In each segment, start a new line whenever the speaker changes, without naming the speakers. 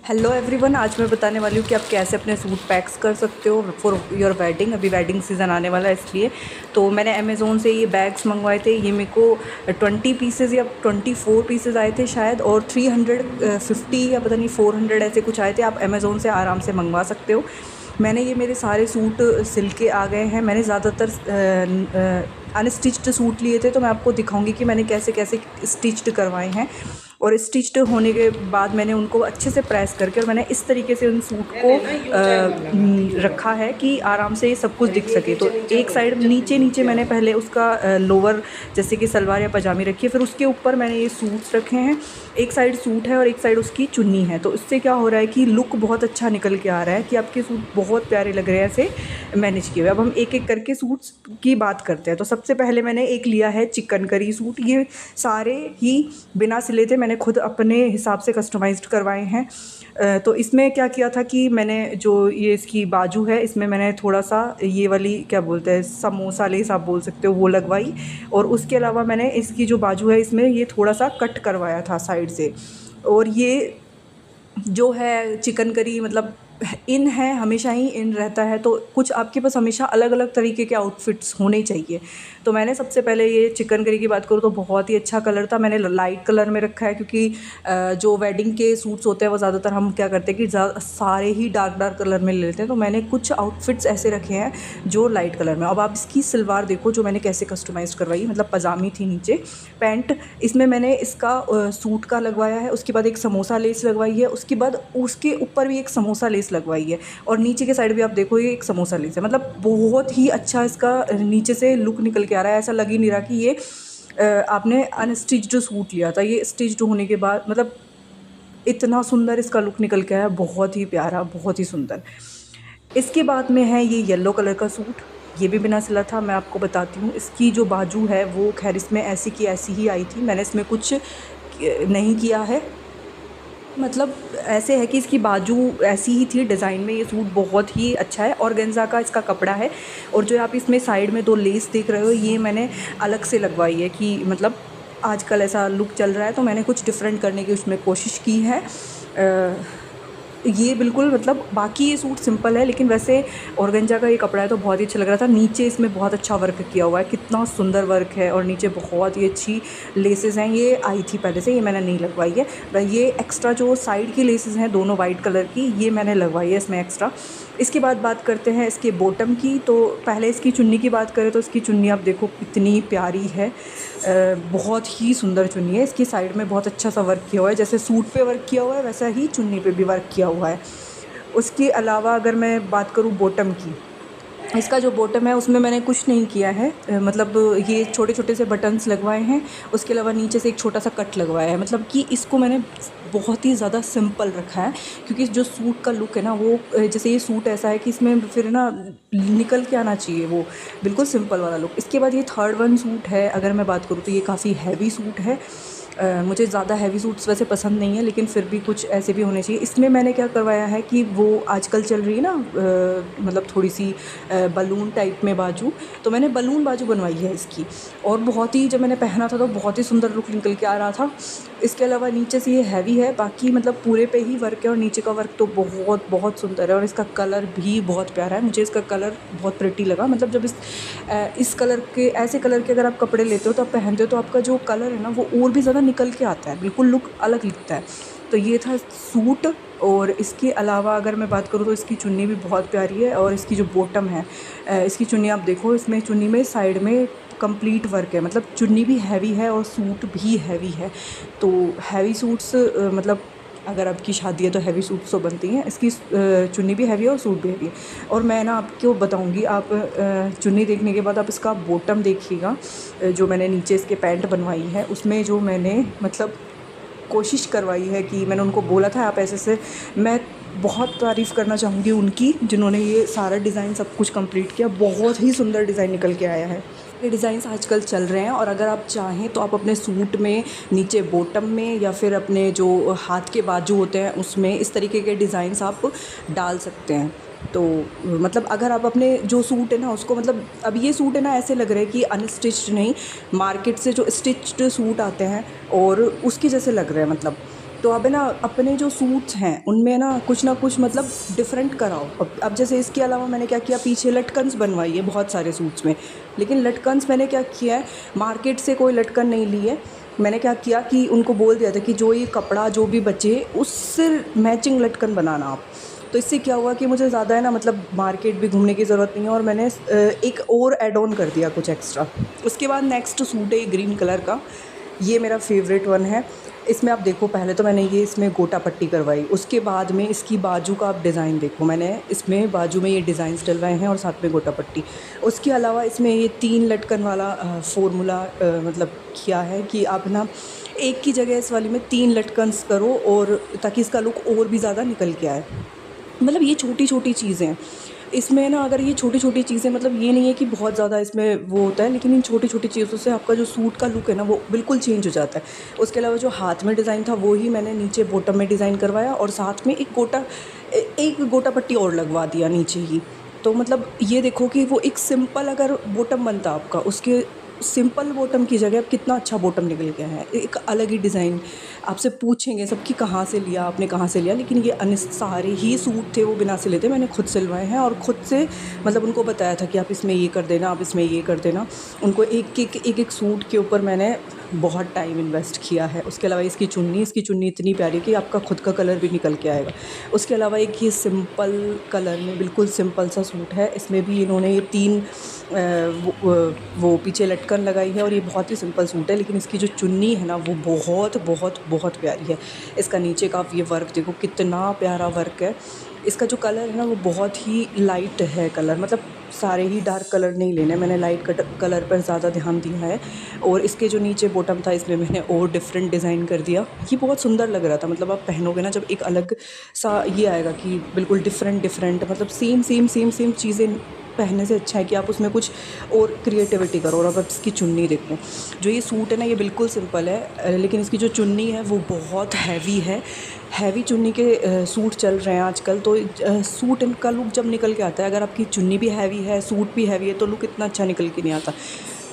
Hello everyone, आज मैं बताने वाली हूँ कि आप कैसे अपने सूट पैक्स कर सकते हो फॉर योर वेडिंग। अभी वेडिंग सीज़न आने वाला है इसलिए तो मैंने अमेज़ोन से ये बैग्स मंगवाए थे। ये मेरे को 20 पीसेज़ या 24 पीसेज़ आए थे शायद, और 350 या पता नहीं 400 ऐसे कुछ आए थे। आप अमेज़ोन से आराम से मंगवा सकते हो। मैंने ये मेरे सारे सूट सिल के आ गए हैं। मैंने ज़्यादातर अनस्टिच्ड सूट लिए थे, तो मैं आपको दिखाऊंगी कि मैंने कैसे कैसे स्टिच्ड करवाए हैं। और स्टिच्ड होने के बाद मैंने उनको अच्छे से प्रेस करके और मैंने इस तरीके से उन सूट को रखा है कि आराम से ये सब कुछ दिख सके। तो एक साइड नीचे नीचे मैंने पहले उसका लोअर जैसे कि सलवार या पजामी रखी है, फिर उसके ऊपर मैंने ये सूट्स रखे हैं। एक साइड सूट है और एक साइड उसकी चुन्नी है। तो इससे क्या हो रहा है कि लुक बहुत अच्छा निकल के आ रहा है कि आपके सूट बहुत प्यारे लग रहे हैं ऐसे मैनेज किए हुए। अब हम एक एक करके सूट्स की बात करते हैं। तो सबसे पहले मैंने एक लिया है चिकनकरी सूट। ये सारे ही बिना सिले थे, मैंने खुद अपने हिसाब से कस्टमाइज्ड करवाए हैं। तो इसमें क्या किया था कि मैंने जो ये इसकी बाजू है, इसमें मैंने थोड़ा सा ये वाली क्या बोलते हैं समोसा लेस आप बोल सकते हो, वो लगवाई। और उसके अलावा मैंने इसकी जो बाजू है इसमें ये थोड़ा सा कट करवाया था साइड से। और ये जो है चिकनकरी मतलब इन है, हमेशा ही इन रहता है। तो कुछ आपके पास हमेशा अलग अलग तरीके के आउटफिट्स होने चाहिए। तो मैंने सबसे पहले ये चिकनकरी की बात करूँ तो बहुत ही अच्छा कलर था। मैंने लाइट कलर में रखा है क्योंकि जो वेडिंग के सूट्स होते हैं वो ज़्यादातर हम क्या करते हैं कि सारे ही डार्क डार्क कलर में ले लेते हैं। तो मैंने कुछ आउटफिट्स ऐसे रखे हैं जो लाइट कलर में। अब आप इसकी सलवार देखो जो मैंने कैसे कस्टमाइज़ करवाई, मतलब पजामी थी नीचे पैंट, इसमें मैंने इसका सूट का लगवाया है। उसके बाद एक समोसा लेस लगवाई है, उसके बाद उसके ऊपर भी एक समोसा लेस लगवाई है, और नीचे के साइड भी आप देखो ये एक समोसा लेस है। मतलब बहुत ही अच्छा इसका नीचे से लुक निकल के आ रहा है। ऐसा लग ही नहीं रहा कि ये आपने अनस्टिच्ड सूट लिया था। ये स्टिच्ड होने के बाद मतलब इतना सुंदर इसका लुक निकल के आया, बहुत ही प्यारा, बहुत ही सुंदर। इसके बाद में है ये येलो कलर का सूट। ये भी बिना सिला था। मैं आपको बताती हूँ, इसकी जो बाजू है वो खैर इसमें ऐसी की ऐसी ही आई थी। मैंने इसमें कुछ नहीं किया है, मतलब ऐसे है कि इसकी बाजू ऐसी ही थी डिज़ाइन में। ये सूट बहुत ही अच्छा है, ऑर्गेन्जा का इसका कपड़ा है। और जो आप इसमें साइड में दो लेस देख रहे हो, ये मैंने अलग से लगवाई है कि मतलब आजकल ऐसा लुक चल रहा है तो मैंने कुछ डिफरेंट करने की उसमें कोशिश की है। ये बिल्कुल मतलब बाकी ये सूट सिंपल है, लेकिन वैसे ऑर्गेन्जा का ये कपड़ा है तो बहुत ही अच्छा लग रहा था। नीचे इसमें बहुत अच्छा वर्क किया हुआ है, कितना सुंदर वर्क है, और नीचे बहुत ही अच्छी लेसेस हैं। ये आई थी पहले से, ये मैंने नहीं लगवाई है। ये एक्स्ट्रा जो साइड की लेसेस हैं दोनों वाइट कलर की, ये मैंने लगवाई है इसमें एक्स्ट्रा। इसके बाद बात करते हैं इसके बॉटम की। तो पहले इसकी चुन्नी की बात करें तो इसकी चुन्नी आप देखो कितनी प्यारी है, बहुत ही सुंदर चुन्नी है। इसकी साइड में बहुत अच्छा सा वर्क किया हुआ है, जैसे सूट पे वर्क किया हुआ है वैसा ही चुन्नी पे भी वर्क किया हुआ है। उसके अलावा अगर मैं बात करूँ बॉटम की, इसका जो बॉटम है उसमें मैंने कुछ नहीं किया है, मतलब ये छोटे छोटे से बटन्स लगवाए हैं। उसके अलावा नीचे से एक छोटा सा कट लगवाया है, मतलब कि इसको मैंने बहुत ही ज़्यादा सिंपल रखा है। क्योंकि जो सूट का लुक है ना वो जैसे ये सूट ऐसा है कि इसमें फिर ना निकल के आना चाहिए वो बिल्कुल सिंपल वाला लुक। इसके बाद ये थर्ड वन सूट है, अगर मैं बात करूँ तो ये काफ़ी हैवी सूट है। मुझे ज़्यादा हैवी सूट्स वैसे पसंद नहीं है, लेकिन फिर भी कुछ ऐसे भी होने चाहिए। इसमें मैंने क्या करवाया है कि वो आजकल चल रही है ना मतलब थोड़ी सी बलून टाइप में बाजू, तो मैंने बलून बाजू बनवाई है इसकी। और बहुत ही जब मैंने पहना था तो बहुत ही सुंदर लुक निकल के आ रहा था। इसके अलावा नीचे से ये हैवी है, बाकी मतलब पूरे पे ही वर्क है, और नीचे का वर्क तो बहुत बहुत सुंदर है। और इसका कलर भी बहुत प्यारा है, मुझे इसका कलर बहुत प्रिटी लगा। मतलब जब इस कलर के ऐसे कलर के अगर आप कपड़े लेते हो तो आप पहनते हो तो आपका जो कलर है ना वो और भी ज़्यादा निकल के आता है, बिल्कुल लुक अलग दिखता है। तो ये था सूट। और इसके अलावा अगर मैं बात करूँ तो इसकी चुन्नी भी बहुत प्यारी है। और इसकी जो बॉटम है, इसकी चुन्नी आप देखो, इसमें चुन्नी में साइड में कंप्लीट वर्क है। मतलब चुन्नी भी हैवी है और सूट भी हैवी है। तो हैवी सूट्स मतलब अगर आपकी शादी है तो हैवी सूट्स तो बनती हैं। इसकी चुन्नी भी हैवी है और सूट भी हैवी है। और मैं ना आपको बताऊंगी, आप चुन्नी देखने के बाद आप इसका बॉटम देखिएगा। जो मैंने नीचे इसके पैंट बनवाई है उसमें जो मैंने मतलब कोशिश करवाई है कि मैंने उनको बोला था आप ऐसे से, मैं बहुत तारीफ़ करना चाहूँगी उनकी जिन्होंने ये सारा डिज़ाइन सब कुछ कंप्लीट किया। बहुत ही सुंदर डिज़ाइन निकल के आया है। ये डिज़ाइंस आजकल चल रहे हैं, और अगर आप चाहें तो आप अपने सूट में नीचे बॉटम में या फिर अपने जो हाथ के बाजू होते हैं उसमें इस तरीके के डिज़ाइंस आप डाल सकते हैं। तो मतलब अगर आप अपने जो सूट है ना उसको, मतलब अब ये सूट है ना ऐसे लग रहा है कि अनस्टिच्ड नहीं, मार्केट से जो स्टिच्ड सूट आते हैं और उसके जैसे लग रहे हैं मतलब। तो अब है ना अपने जो सूट्स हैं उनमें ना कुछ मतलब डिफरेंट कराओ। अब जैसे इसके अलावा मैंने क्या किया, पीछे लटकन्स बनवाई है बहुत सारे सूट्स में, लेकिन लटकन्स मैंने क्या किया है, मार्केट से कोई लटकन नहीं ली है। मैंने क्या किया कि उनको बोल दिया था कि जो ये कपड़ा जो भी बचे उससे मैचिंग लटकन बनाना आप। तो इससे क्या हुआ कि मुझे ज़्यादा है ना मतलब मार्केट भी घूमने की ज़रूरत नहीं है, और मैंने एक और ऐड ऑन कर दिया कुछ एक्स्ट्रा। उसके बाद नेक्स्ट सूट है ग्रीन कलर का, ये मेरा फेवरेट वन है। इसमें आप देखो, पहले तो मैंने ये इसमें गोटा पट्टी करवाई, उसके बाद में इसकी बाजू का आप डिज़ाइन देखो, मैंने इसमें बाजू में ये डिज़ाइंस डलवाए हैं और साथ में गोटा पट्टी। उसके अलावा इसमें ये 3 लटकन वाला फ़ॉर्मूला मतलब किया है कि आप ना एक की जगह इस वाली में 3 लटकन्स करो, और ताकि इसका लुक और भी ज़्यादा निकल के आए। मतलब ये छोटी छोटी चीज़ें इसमें ना, अगर ये छोटी छोटी चीज़ें मतलब ये नहीं है कि बहुत ज़्यादा इसमें वो होता है, लेकिन इन छोटी छोटी चीज़ों से आपका जो सूट का लुक है ना वो बिल्कुल चेंज हो जाता है। उसके अलावा जो हाथ में डिज़ाइन था वो ही मैंने नीचे बॉटम में डिज़ाइन करवाया, और साथ में एक गोटा पट्टी और लगवा दिया नीचे ही। तो मतलब ये देखो कि वो एक सिंपल अगर बॉटम बनता आपका, उसके सिंपल बॉटम की जगह अब कितना अच्छा बॉटम निकल गया है, एक अलग ही डिज़ाइन। आपसे पूछेंगे सबकी कहाँ से लिया आपने, कहाँ से लिया, लेकिन ये सारे ही सूट थे वो बिना सिले थे, मैंने खुद सिलवाए हैं, और ख़ुद से मतलब उनको बताया था कि आप इसमें ये कर देना, आप इसमें ये कर देना। उनको एक सूट के ऊपर मैंने बहुत टाइम इन्वेस्ट किया है। उसके अलावा इसकी चुन्नी इतनी प्यारी कि आपका खुद का कलर भी निकल के आएगा। उसके अलावा एक ये सिंपल कलर में बिल्कुल सिंपल सा सूट है, इसमें भी इन्होंने ये 3 वो पीछे लटकन लगाई है, और ये बहुत ही सिंपल सूट है, लेकिन इसकी जो चुन्नी है ना वो बहुत बहुत बहुत प्यारी है। इसका नीचे का आप ये वर्क देखो कितना प्यारा वर्क है। इसका जो कलर है ना वो बहुत ही लाइट है कलर, मतलब सारे ही डार्क कलर नहीं लेने, मैंने लाइट कलर पर ज़्यादा ध्यान दिया है। और इसके जो नीचे बॉटम था इसमें मैंने और डिफरेंट डिज़ाइन कर दिया, ये बहुत सुंदर लग रहा था। मतलब आप पहनोगे ना जब एक अलग सा ये आएगा कि बिल्कुल डिफरेंट मतलब सेम चीज़ें पहनने से अच्छा है कि आप उसमें कुछ और क्रिएटिविटी करो। और अब इसकी चुन्नी देखो, जो ये सूट है ना ये बिल्कुल सिंपल है, लेकिन इसकी जो चुन्नी है वो बहुत हैवी है। हैवी चुन्नी के सूट चल रहे हैं आजकल, तो सूट इनका लुक जब निकल के आता है, अगर आपकी चुन्नी भी हैवी है सूट भी हैवी है तो लुक इतना अच्छा निकल के नहीं आता।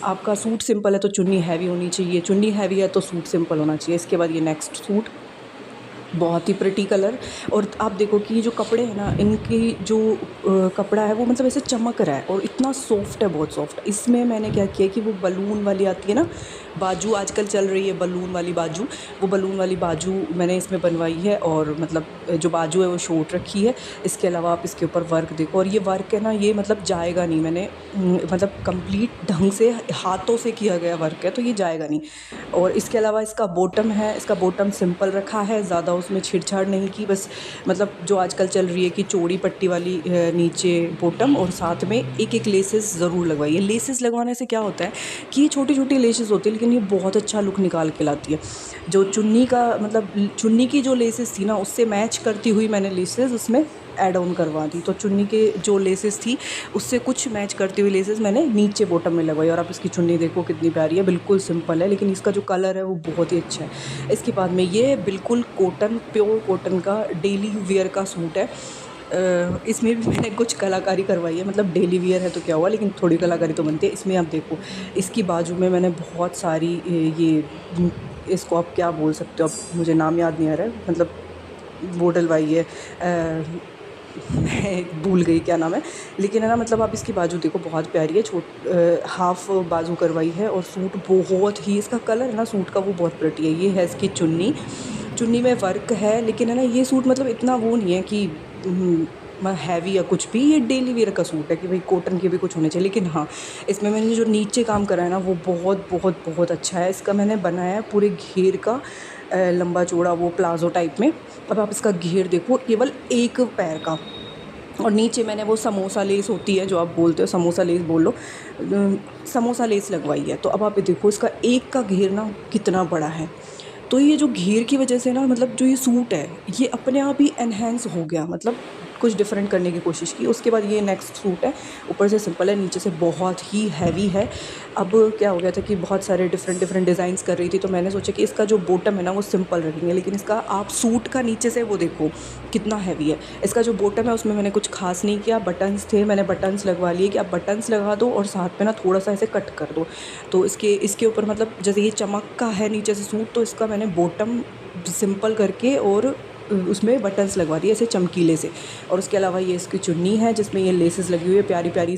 आपका सूट सिंपल है तो चुन्नी हैवी होनी चाहिए, चुन्नी हैवी है तो सूट सिंपल होना चाहिए। इसके बाद ये नेक्स्ट सूट, बहुत ही प्रिटी कलर। और आप देखो कि ये जो कपड़े हैं ना, इनकी जो कपड़ा है वो मतलब ऐसे चमक रहा है और इतना सॉफ्ट है, बहुत सॉफ्ट। इसमें मैंने क्या किया कि वो बलून वाली आती है ना बाजू, आजकल चल रही है बलून वाली बाजू, वो बलून वाली बाजू मैंने इसमें बनवाई है, और मतलब जो बाजू है वो शॉर्ट रखी है। इसके अलावा आप इसके ऊपर वर्क देखो, और ये वर्क है ना ये मतलब जाएगा नहीं, मैंने मतलब कंप्लीट ढंग से हाथों से किया गया वर्क है, तो ये जाएगा नहीं। और इसके अलावा इसका बॉटम है, इसका बॉटम सिंपल रखा है, ज़्यादा उसमें छेड़छाड़ नहीं की, बस मतलब जो आजकल चल रही है कि चौड़ी पट्टी वाली नीचे बॉटम, और साथ में एक लेसेस ज़रूर लगवाइए। लेसेस लगवाने से क्या होता है कि छोटी छोटी लेसेस होती है, लेकिन ये बहुत अच्छा लुक निकाल के लाती है। जो चुन्नी का मतलब चुन्नी की जो लेसेस थी ना उससे मैच करती हुई मैंने लेसेस उसमें ऐड ऑन करवा दी, तो चुन्नी के जो लेसेस थी उससे कुछ मैच करती हुई लेसेस मैंने नीचे बॉटम में लगवाई। और आप इसकी चुन्नी देखो कितनी प्यारी है, बिल्कुल सिंपल है, लेकिन इसका जो कलर है वो बहुत ही अच्छा है। इसके बाद में ये बिल्कुल कॉटन, प्योर कॉटन का डेली वेयर का सूट है। इसमें भी मैंने कुछ कलाकारी करवाई है, मतलब डेली वियर है तो क्या हुआ, लेकिन थोड़ी कलाकारी तो बनती है। इसमें आप देखो इसकी बाजू में मैंने बहुत सारी ये इसको आप क्या बोल सकते हो, अब मुझे नाम याद नहीं आ रहा है, मतलब वो डलवाई है, मैं भूल गई क्या नाम है, लेकिन है ना मतलब आप इसकी बाजू देखो बहुत प्यारी है, हाफ बाजू करवाई है। और सूट बहुत ही, इसका कलर है ना सूट का वो बहुत प्रिटी है। ये है इसकी चुन्नी, चुन्नी में वर्क है, लेकिन है ना ये सूट मतलब इतना वो नहीं है कि हैवी या कुछ भी, ये डेली वेयर का सूट है कि भाई कॉटन के भी कुछ होने चाहिए। लेकिन हाँ, इसमें मैंने जो नीचे काम करा है ना वो बहुत बहुत बहुत अच्छा है। इसका मैंने बनाया है पूरे घेर का लंबा चौड़ा वो प्लाजो टाइप में। अब आप इसका घेर देखो, केवल एक पैर का, और नीचे मैंने वो समोसा लेस होती है जो आप बोलते हो, समोसा लेस बोल लो, समोसा लेस लगवाई है। तो अब आप देखो इसका एक का घेर ना कितना बड़ा है। तो ये जो घेर की वजह से ना मतलब जो ये सूट है ये अपने आप ही एनहेंस हो गया, मतलब कुछ डिफरेंट करने की कोशिश की। उसके बाद ये नेक्स्ट सूट है, ऊपर से सिंपल है, नीचे से बहुत ही हैवी है। अब क्या हो गया था कि बहुत सारे डिफरेंट डिज़ाइंस कर रही थी, तो मैंने सोचा कि इसका जो बॉटम है ना वो सिंपल रखेंगे, लेकिन इसका आप सूट का नीचे से वो देखो कितना हैवी है। इसका जो बॉटम है उसमें मैंने कुछ खास नहीं किया, बटन्स थे, मैंने बटन्स लगवा लिए कि आप बटन्स लगा दो और साथ में ना थोड़ा सा ऐसे कट कर दो। तो इसके ऊपर मतलब जैसे ये चमक का है नीचे से सूट, तो इसका मैंने बॉटम सिंपल करके और उसमें बटन्स लगवा दिए ऐसे चमकीले से। और उसके अलावा ये इसकी चुन्नी है जिसमें ये लेसेस लगी हुई है प्यारी प्यारी।